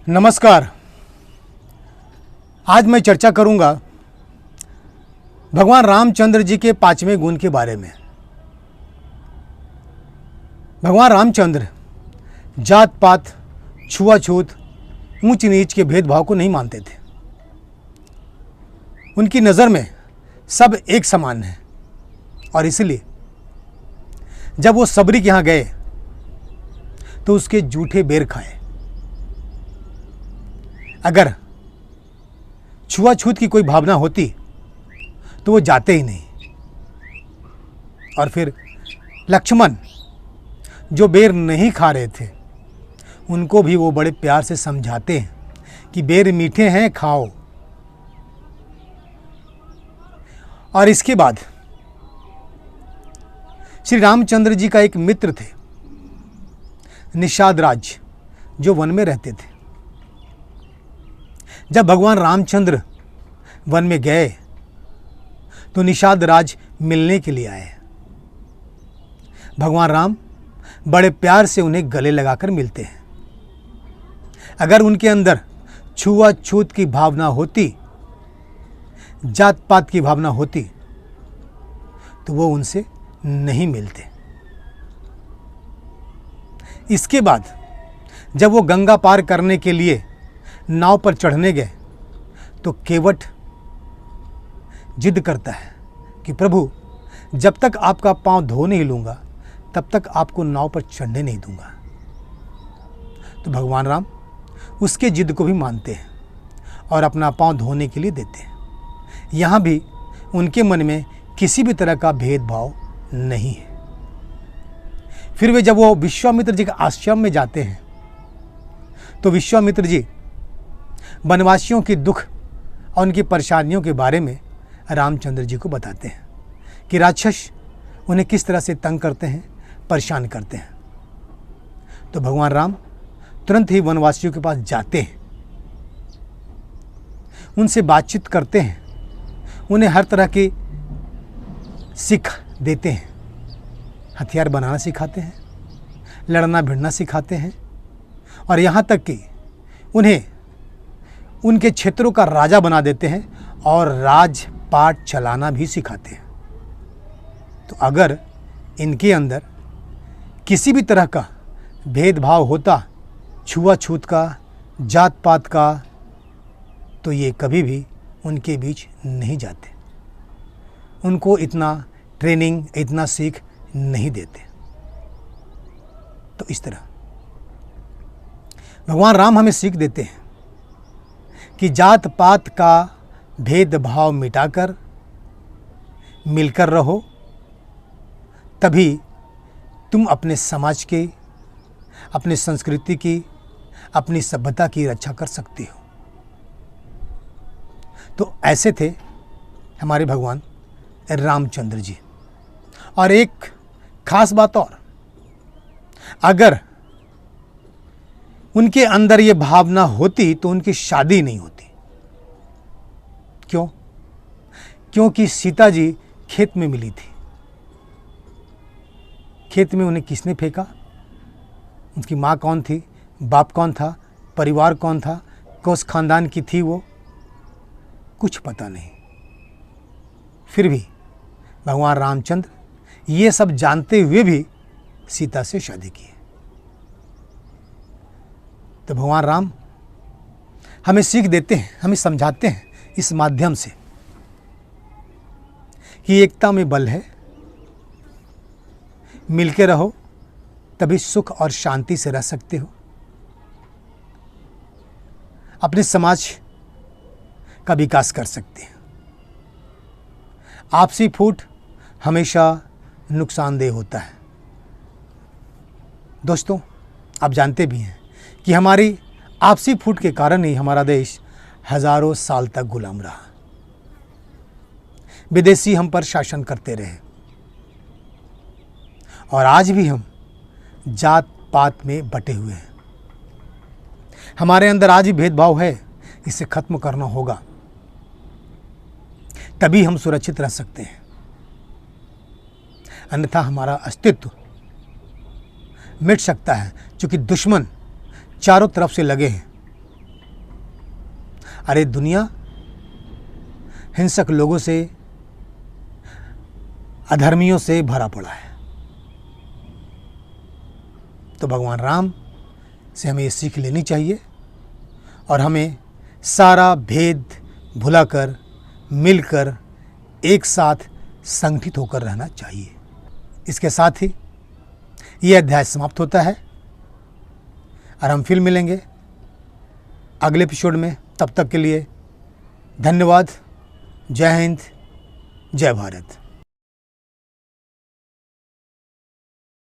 नमस्कार। आज मैं चर्चा करूंगा भगवान रामचंद्र जी के 5वें गुण के बारे में। भगवान रामचंद्र जात पात, छुआछूत, ऊंच नीच के भेदभाव को नहीं मानते थे। उनकी नज़र में सब एक समान है और इसलिए जब वो सबरी के यहाँ गए तो उसके जूठे बेर खाए। अगर छुआछूत की कोई भावना होती तो वो जाते ही नहीं। और फिर लक्ष्मण जो बेर नहीं खा रहे थे उनको भी वो बड़े प्यार से समझाते हैं कि बेर मीठे हैं, खाओ। और इसके बाद श्री रामचंद्र जी का एक मित्र थे, निषाद राज, जो वन में रहते थे। जब भगवान रामचंद्र वन में गए तो निषाद राज मिलने के लिए आए। भगवान राम बड़े प्यार से उन्हें गले लगाकर मिलते हैं। अगर उनके अंदर छुआछूत की भावना होती, जात पात की भावना होती, तो वो उनसे नहीं मिलते। इसके बाद जब वो गंगा पार करने के लिए नाव पर चढ़ने गए तो केवट जिद करता है कि प्रभु, जब तक आपका पांव धो नहीं लूँगा तब तक आपको नाव पर चढ़ने नहीं दूंगा। तो भगवान राम उसके जिद को भी मानते हैं और अपना पांव धोने के लिए देते हैं। यहाँ भी उनके मन में किसी भी तरह का भेदभाव नहीं है। फिर वे जब वो विश्वामित्र जी के आश्रम में जाते हैं तो विश्वामित्र जी वनवासियों के दुख और उनकी परेशानियों के बारे में रामचंद्र जी को बताते हैं कि राक्षस उन्हें किस तरह से तंग करते हैं, परेशान करते हैं। तो भगवान राम तुरंत ही वनवासियों के पास जाते हैं, उनसे बातचीत करते हैं, उन्हें हर तरह की सीख देते हैं। हथियार बनाना सिखाते हैं, लड़ना भिड़ना सिखाते हैं और यहाँ तक कि उन्हें उनके क्षेत्रों का राजा बना देते हैं और राजपाट चलाना भी सिखाते हैं। तो अगर इनके अंदर किसी भी तरह का भेदभाव होता, छुआछूत का, जात पात का, तो ये कभी भी उनके बीच नहीं जाते। उनको इतना ट्रेनिंग, इतना सीख नहीं देते। तो इस तरह भगवान राम हमें सीख देते हैं कि जात पात का भेदभाव मिटाकर मिलकर रहो, तभी तुम अपने समाज के, अपनी संस्कृति की, अपनी सभ्यता की रक्षा कर सकते हो। तो ऐसे थे हमारे भगवान रामचंद्र जी। और एक खास बात और, अगर उनके अंदर ये भावना होती तो उनकी शादी नहीं होती। क्यों? क्योंकि सीता जी खेत में मिली थी। खेत में उन्हें किसने फेंका? उनकी माँ कौन थी, बाप कौन था, परिवार कौन था, कौन खानदान की थी, वो कुछ पता नहीं। फिर भी भगवान रामचंद्र ये सब जानते हुए भी सीता से शादी की। तो भगवान राम हमें सीख देते हैं, हमें समझाते हैं इस माध्यम से कि एकता में बल है, मिलके रहो तभी सुख और शांति से रह सकते हो। अपने समाज का विकास कर सकते हैं। आपसी फूट हमेशा नुकसानदेह होता है। दोस्तों, आप जानते भी हैं कि हमारी आपसी फूट के कारण ही हमारा देश हजारों साल तक गुलाम रहा। विदेशी हम पर शासन करते रहे और आज भी हम जात पात में बटे हुए हैं। हमारे अंदर आज भी भेदभाव है, इसे खत्म करना होगा, तभी हम सुरक्षित रह सकते हैं। अन्यथा हमारा अस्तित्व मिट सकता है, क्योंकि दुश्मन चारों तरफ से लगे हैं अरे दुनिया हिंसक लोगों से, अधर्मियों से भरा पड़ा है। तो भगवान राम से हमें ये सीख लेनी चाहिए और हमें सारा भेद भुलाकर, मिलकर, एक साथ संगठित होकर रहना चाहिए। इसके साथ ही ये अध्याय समाप्त होता है और हम फिर मिलेंगे अगले एपिसोड में। तब तक के लिए धन्यवाद। जय हिंद, जय भारत।